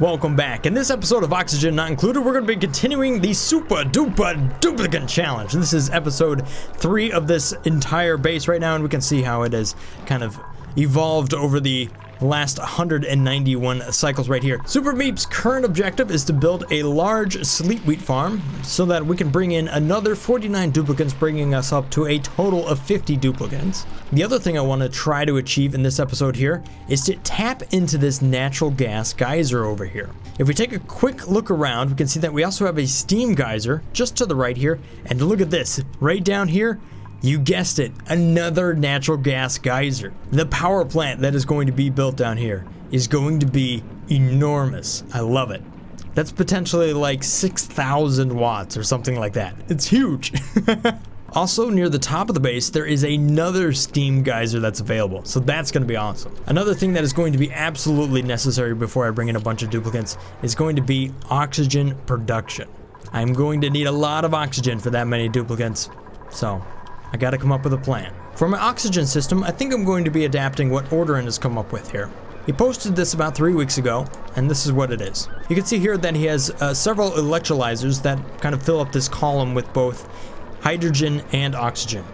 Welcome back. In this episode of Oxygen Not Included, we're going to be continuing the Super-Duper Duplicant Challenge. This is episode 3 of this entire base right now, and we can see how it has kind of evolved over the last 191 cycles right here. Super Meep's current objective is to build a large sleep wheat farm so that we can bring in another 49 duplicants, bringing us up to a total of 50 duplicants. The other thing I want to try to achieve in this episode here is to tap into this natural gas geyser over here. If we take a quick look around, we can see that we also have a steam geyser just to the right here, and look at this, right down here. You guessed it, another natural gas geyser. The power plant that is going to be built down here is going to be enormous. I love it. That's potentially like 6,000 watts or something like that. It's huge. Also, near the top of the base, there is another steam geyser that's available, so that's going to be awesome. Another thing that is going to be absolutely necessary before I bring in a bunch of duplicants is going to be oxygen production. I'm going to need a lot of oxygen for that many duplicants, so I gotta come up with a plan. For my oxygen system, I think I'm going to be adapting what Orderin has come up with here. He posted this about 3 weeks ago, and this is what it is. You can see here that he has several electrolyzers that kind of fill up this column with both hydrogen and oxygen.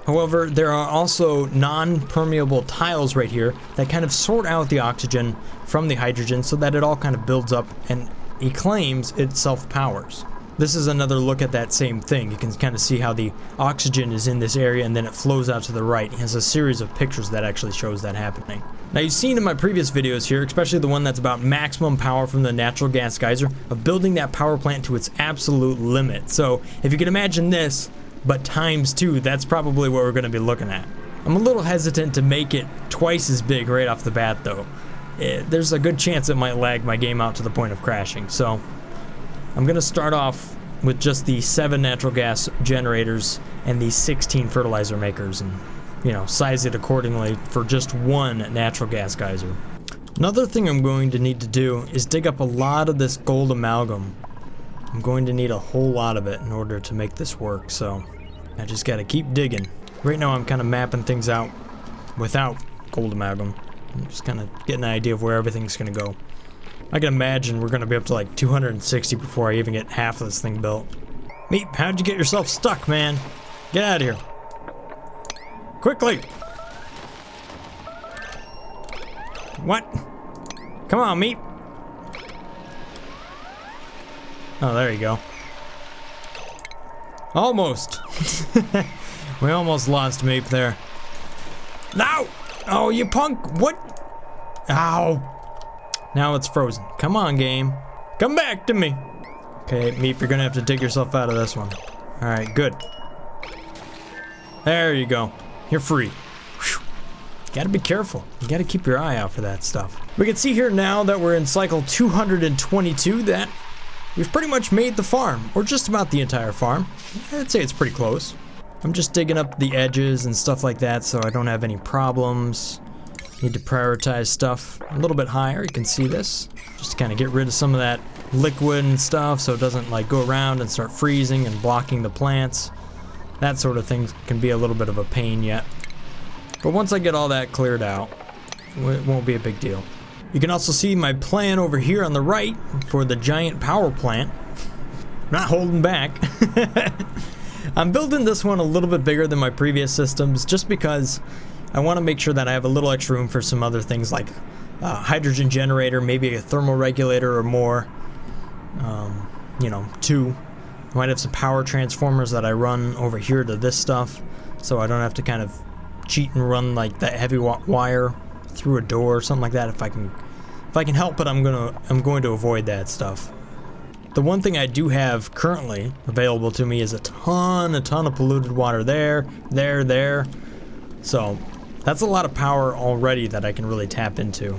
However, there are also non-permeable tiles right here that kind of sort out the oxygen from the hydrogen so that it all kind of builds up and he claims it self-powers. This is another look at that same thing. You can kind of see how the oxygen is in this area and then it flows out to the right. He has a series of pictures that actually shows that happening. Now, you've seen in my previous videos here, especially the one that's about maximum power from the natural gas geyser, of building that power plant to its absolute limit. So if you can imagine this, but times 2, that's probably what we're going to be looking at. I'm a little hesitant to make it twice as big right off the bat though. There's a good chance it might lag my game out to the point of crashing. So I'm going to start off with just the 7 natural gas generators and the 16 fertilizer makers and, you know, size it accordingly for just 1 natural gas geyser. Another thing I'm going to need to do is dig up a lot of this gold amalgam. I'm going to need a whole lot of it in order to make this work, so I just got to keep digging. Right now I'm kind of mapping things out without gold amalgam. I'm just kind of getting an idea of where everything's going to go. I can imagine we're going to be up to like 260 before I even get half of this thing built. Meep, how'd you get yourself stuck, man? Get out of here. Quickly! What? Come on, Meep. Oh, there you go. Almost. We almost lost Meep there. No! Oh, you punk! What? Ow! Now it's frozen. Come on, game. Come back to me. Okay, Meep, you're gonna have to dig yourself out of this one. Alright, good. There you go. You're free. Whew. You gotta be careful. You gotta keep your eye out for that stuff. We can see here now that we're in cycle 222 that we've pretty much made the farm, or just about the entire farm. I'd say it's pretty close. I'm just digging up the edges and stuff like that so I don't have any problems. Need to prioritize stuff a little bit higher. You can see this, just to kind of get rid of some of that liquid and stuff so it doesn't like go around and start freezing and blocking the plants. That sort of thing can be a little bit of a pain yet, but once I get all that cleared out, it won't be a big deal. You can also see my plan over here on the right for the giant power plant. Not holding back. I'm building this one a little bit bigger than my previous systems just because I want to make sure that I have a little extra room for some other things like a hydrogen generator, maybe a thermal regulator or more. You know, 2. I might have some power transformers that I run over here to this stuff, so I don't have to kind of cheat and run like that heavy wire through a door or something like that. If I can help it, I'm going to avoid that stuff. The one thing I do have currently available to me is a ton of polluted water there. So that's a lot of power already that I can really tap into.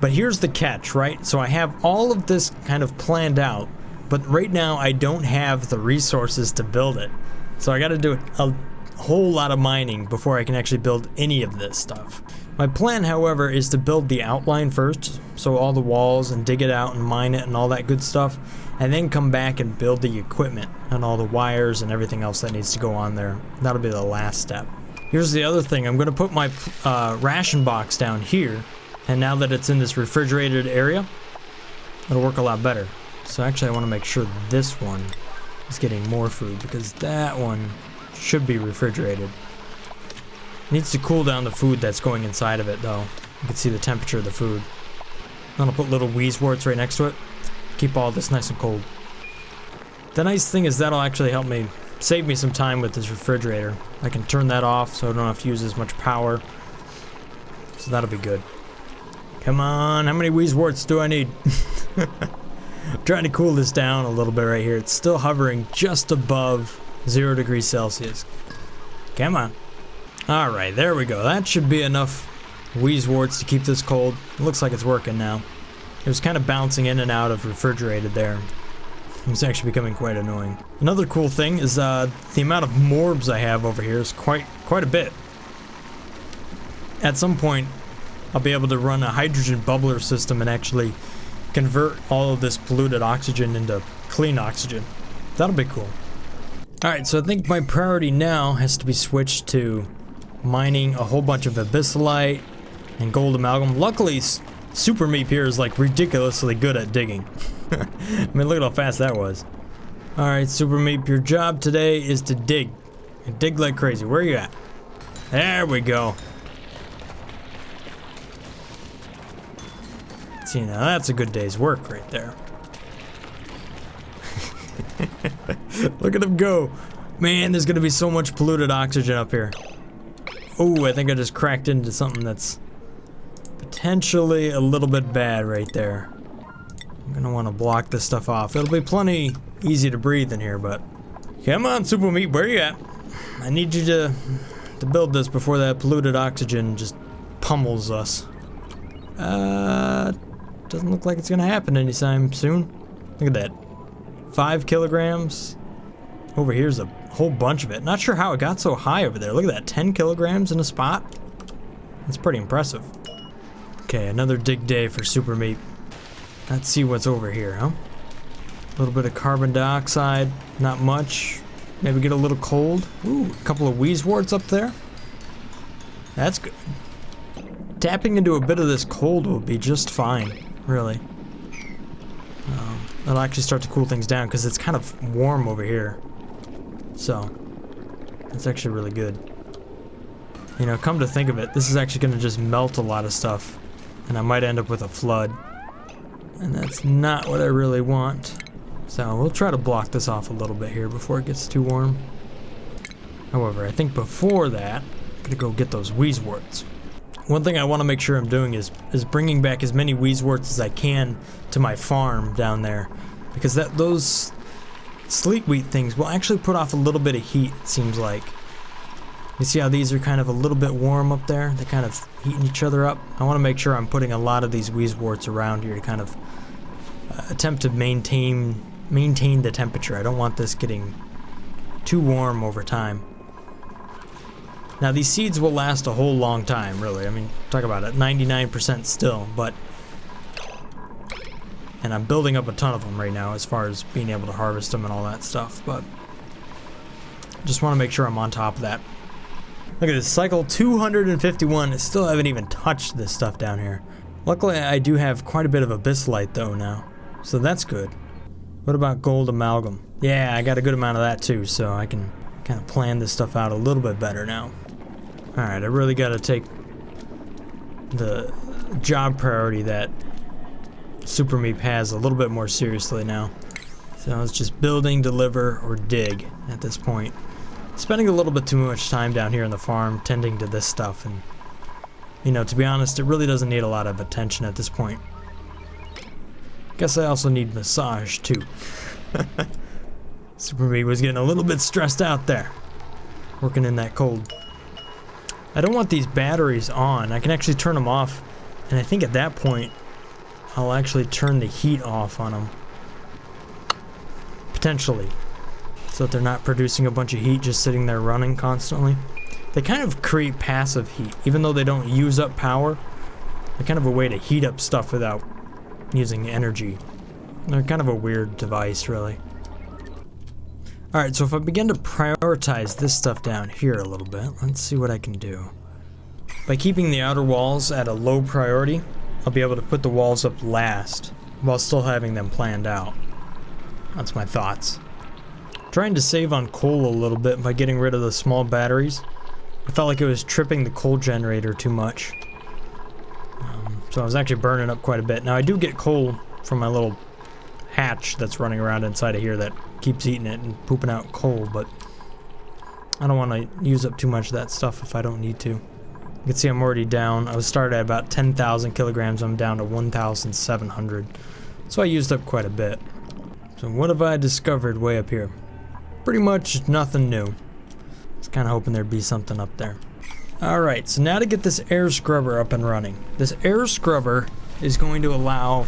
But here's the catch, right? So I have all of this kind of planned out, but right now I don't have the resources to build it. So I got to do a whole lot of mining before I can actually build any of this stuff. My plan, however, is to build the outline first, so all the walls, and dig it out and mine it and all that good stuff, and then come back and build the equipment and all the wires and everything else that needs to go on there. That'll be the last step. Here's the other thing. I'm going to put my ration box down here, and now that it's in this refrigerated area, it'll work a lot better. So actually I want to make sure this one is getting more food, because that one should be refrigerated. Needs to cool down the food that's going inside of it though. You can see the temperature of the food. I'm gonna put little Wheezeworts right next to it. Keep all this nice and cold. The nice thing is that'll actually help me save me some time with this refrigerator. I can turn that off so I don't have to use as much power. So that'll be good. Come on, how many Wheezeworts do I need? I'm trying to cool this down a little bit right here. It's still hovering just above 0 degrees Celsius. Come on. Alright, there we go. That should be enough Wheezeworts to keep this cold. It looks like it's working now. It was kind of bouncing in and out of refrigerated there. It's actually becoming quite annoying. Another cool thing is the amount of morbs I have over here is quite a bit. At some point, I'll be able to run a hydrogen bubbler system and actually convert all of this polluted oxygen into clean oxygen. That'll be cool. Alright, so I think my priority now has to be switched to mining a whole bunch of abyssalite and gold amalgam. Luckily, Super Meep here is like ridiculously good at digging. I mean, look at how fast that was. Alright, Super Meep, your job today is to dig. And dig like crazy. Where are you at? There we go. See, now that's a good day's work right there. Look at him go. Man, there's gonna be so much polluted oxygen up here. Oh, I think I just cracked into something that's potentially a little bit bad right there. I'm gonna want to block this stuff off. It'll be plenty easy to breathe in here, but come on, Super Meat, where you at? I need you to build this before that polluted oxygen just pummels us. Doesn't look like it's gonna happen anytime soon. Look at that. 5 kilograms. Over here's a whole bunch of it. Not sure how it got so high over there. Look at that, 10 kilograms in a spot. That's pretty impressive. Okay, another dig day for Super Meat. Let's see what's over here, huh? A little bit of carbon dioxide, not much. Maybe get a little cold. Ooh, a couple of Wheezeworts up there. That's good. Tapping into a bit of this cold will be just fine, really. It'll actually start to cool things down because it's kind of warm over here. So, that's actually really good. You know, come to think of it, this is actually going to just melt a lot of stuff. And I might end up with a flood. And that's not what I really want. So we'll try to block this off a little bit here before it gets too warm. However, I think before that, I'm going to go get those Wheezeworts. One thing I want to make sure I'm doing is bringing back as many Wheezeworts as I can to my farm down there. Because those sleek wheat things will actually put off a little bit of heat, it seems like. You see how these are kind of a little bit warm up there? They're kind of heating each other up. I want to make sure I'm putting a lot of these Wheezeworts around here to kind of attempt to maintain the temperature. I don't want this getting too warm over time. Now these seeds will last a whole long time, really. I mean, talk about it, 99% still, but... And I'm building up a ton of them right now as far as being able to harvest them and all that stuff, but... Just want to make sure I'm on top of that. Look at this, cycle 251. I still haven't even touched this stuff down here. Luckily, I do have quite a bit of abyssalite though now, so that's good. What about gold amalgam? Yeah, I got a good amount of that too, so I can kind of plan this stuff out a little bit better now. Alright, I really got to take the job priority that Super Meep has a little bit more seriously now. So it's just building, deliver, or dig at this point. Spending a little bit too much time down here on the farm tending to this stuff, and you know, to be honest, it really doesn't need a lot of attention at this point. Guess I also need massage too. Super Meep was getting a little bit stressed out there, working in that cold. I don't want these batteries on. I can actually turn them off, and I think at that point I'll actually turn the heat off on them. Potentially. So that they're not producing a bunch of heat just sitting there running constantly. They kind of create passive heat, even though they don't use up power. They're kind of a way to heat up stuff without using energy. They're kind of a weird device, really. Alright, so if I begin to prioritize this stuff down here a little bit, let's see what I can do. By keeping the outer walls at a low priority, I'll be able to put the walls up last. while still having them planned out. That's my thoughts. Trying to save on coal a little bit by getting rid of the small batteries. I felt like it was tripping the coal generator too much. So I was actually burning up quite a bit. Now I do get coal from my little hatch that's running around inside of here that keeps eating it and pooping out coal, but I don't want to use up too much of that stuff if I don't need to. You can see I'm already down. I was started at about 10,000 kilograms. I'm down to 1,700. So I used up quite a bit. So what have I discovered way up here? Pretty much nothing new. I was kind of hoping there'd be something up there. Alright, so now to get this air scrubber up and running. This air scrubber is going to allow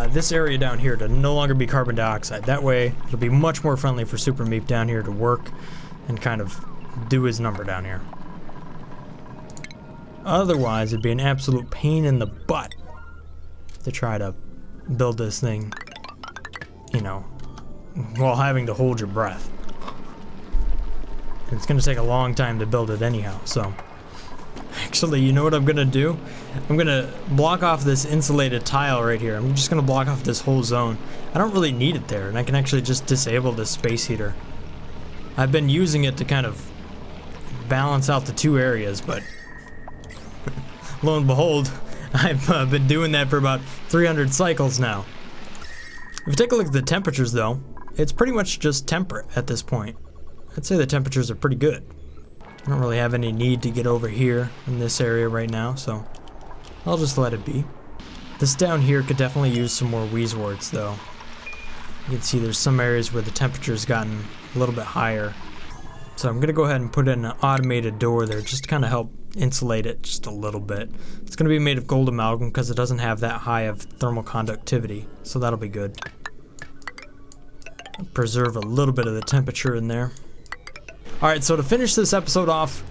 this area down here to no longer be carbon dioxide. That way, it'll be much more friendly for Super Meep down here to work and kind of do his number down here. Otherwise, it'd be an absolute pain in the butt to try to build this thing, you know, while having to hold your breath. It's gonna take a long time to build it anyhow, so. Actually, you know what I'm gonna do? I'm gonna block off this insulated tile right here. I'm just gonna block off this whole zone. I don't really need it there, and I can actually just disable this space heater. I've been using it to kind of balance out the two areas, but lo and behold, I've been doing that for about 300 cycles now. If you take a look at the temperatures though, it's pretty much just temperate at this point. I'd say the temperatures are pretty good. I don't really have any need to get over here in this area right now, so I'll just let it be. This down here could definitely use some more wheeze-warts though. You can see there's some areas where the temperature's gotten a little bit higher. So I'm gonna go ahead and put in an automated door there just to kind of help insulate it just a little bit. It's gonna be made of gold amalgam because it doesn't have that high of thermal conductivity, so that'll be good. Preserve a little bit of the temperature in there. Alright, so to finish this episode off,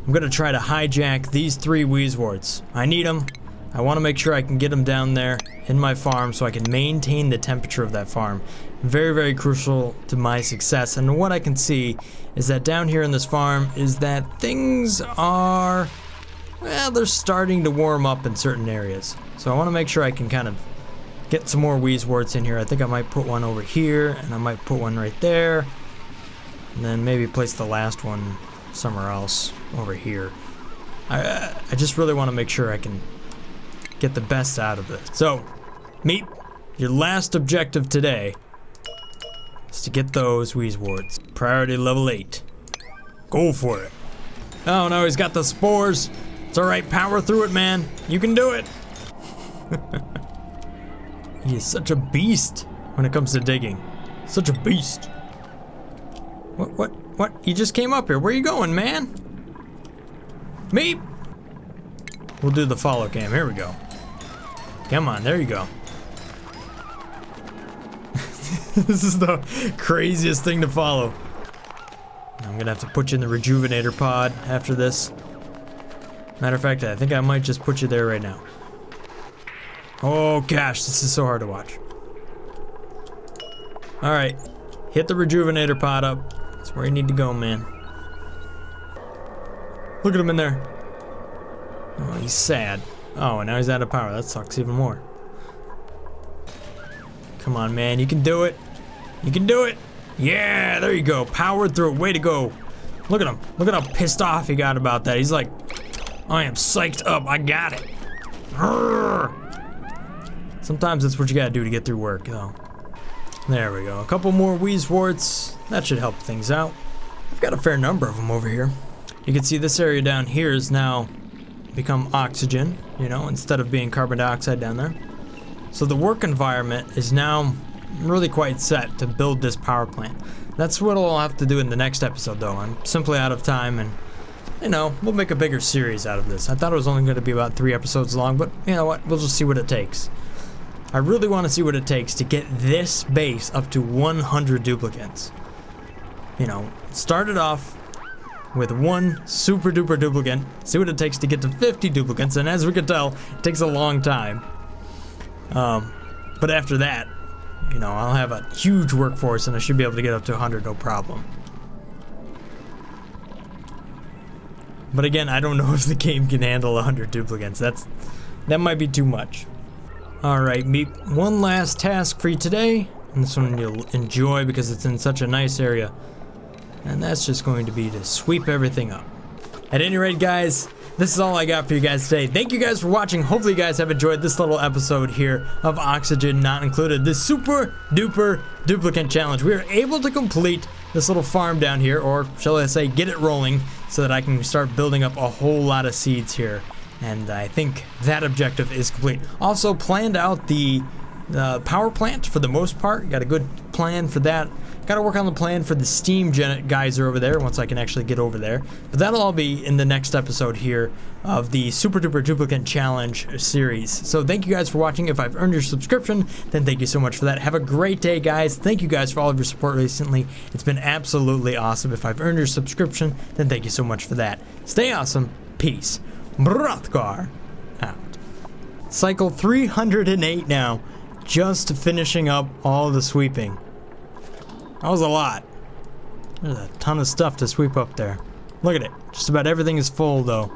I'm gonna try to hijack these 3 wheeze-warts. I need them. I want to make sure I can get them down there in my farm so I can maintain the temperature of that farm. Very, very crucial to my success. And what I can see is that down here in this farm is that things are, well, they're starting to warm up in certain areas. So I want to make sure I can kind of get some more wheeze-warts in here. I think I might put one over here, and I might put one right there. And then maybe place the last one somewhere else over here. I just really want to make sure I can get the best out of this. So, Meep, your last objective today is to get those wheeze-warts. Priority level 8. Go for it. Oh no, he's got the spores. It's alright, power through it, man. You can do it. He is such a beast when it comes to digging. Such a beast. What? He just came up here. Where you going, man? Meep! We'll do the follow cam. Here we go. Come on, there you go. This is the craziest thing to follow. I'm gonna have to put you in the rejuvenator pod after this. Matter of fact, I think I might just put you there right now. Oh gosh, this is so hard to watch. Alright, hit the rejuvenator pod up. That's where you need to go, man. Look at him in there. Oh, he's sad. Oh, and now he's out of power. That sucks even more. Come on, man. You can do it. You can do it. Yeah, there you go. Powered through it. Way to go. Look at him. Look at how pissed off he got about that. He's like, I am psyched up. I got it. Arrgh. Sometimes that's what you gotta do to get through work, though. There we go. A couple more wheeze-warts. That should help things out. I've got a fair number of them over here. You can see this area down here is now become oxygen, you know, instead of being carbon dioxide down there. So the work environment is now really quite set to build this power plant. That's what I'll have to do in the next episode, though. I'm simply out of time, and, you know, we'll make a bigger series out of this. I thought it was only going to be about 3 episodes long, but you know what? We'll just see what it takes. I really want to see what it takes to get this base up to 100 duplicants. You know, start it off with 1 super-duper duplicant, see what it takes to get to 50 duplicants, and as we can tell, it takes a long time. But after that, you know, I'll have a huge workforce and I should be able to get up to 100 no problem. But again, I don't know if the game can handle 100 duplicants. That might be too much. Alright, Meep, one last task for you today, and this one you'll enjoy because it's in such a nice area. And that's just going to be to sweep everything up. At any rate, guys, this is all I got for you guys today. Thank you guys for watching. Hopefully you guys have enjoyed this little episode here of Oxygen Not Included, this Super-Duper Duplicant Challenge. We are able to complete this little farm down here, or shall I say, get it rolling, so that I can start building up a whole lot of seeds here. And I think that objective is complete. Also planned out the power plant for the most part. Got a good plan for that. Got to work on the plan for the steam geyser over there once I can actually get over there. But that'll all be in the next episode here of the Super-Duper Duplicant Challenge series. So thank you guys for watching. If I've earned your subscription, then thank you so much for that. Have a great day, guys. Thank you guys for all of your support recently. It's been absolutely awesome. If I've earned your subscription, then thank you so much for that. Stay awesome. Peace. Brothgar out. Cycle 308 now. Just finishing up all the sweeping. That was a lot. There's a ton of stuff to sweep up there. Look at it. Just about everything is full, though.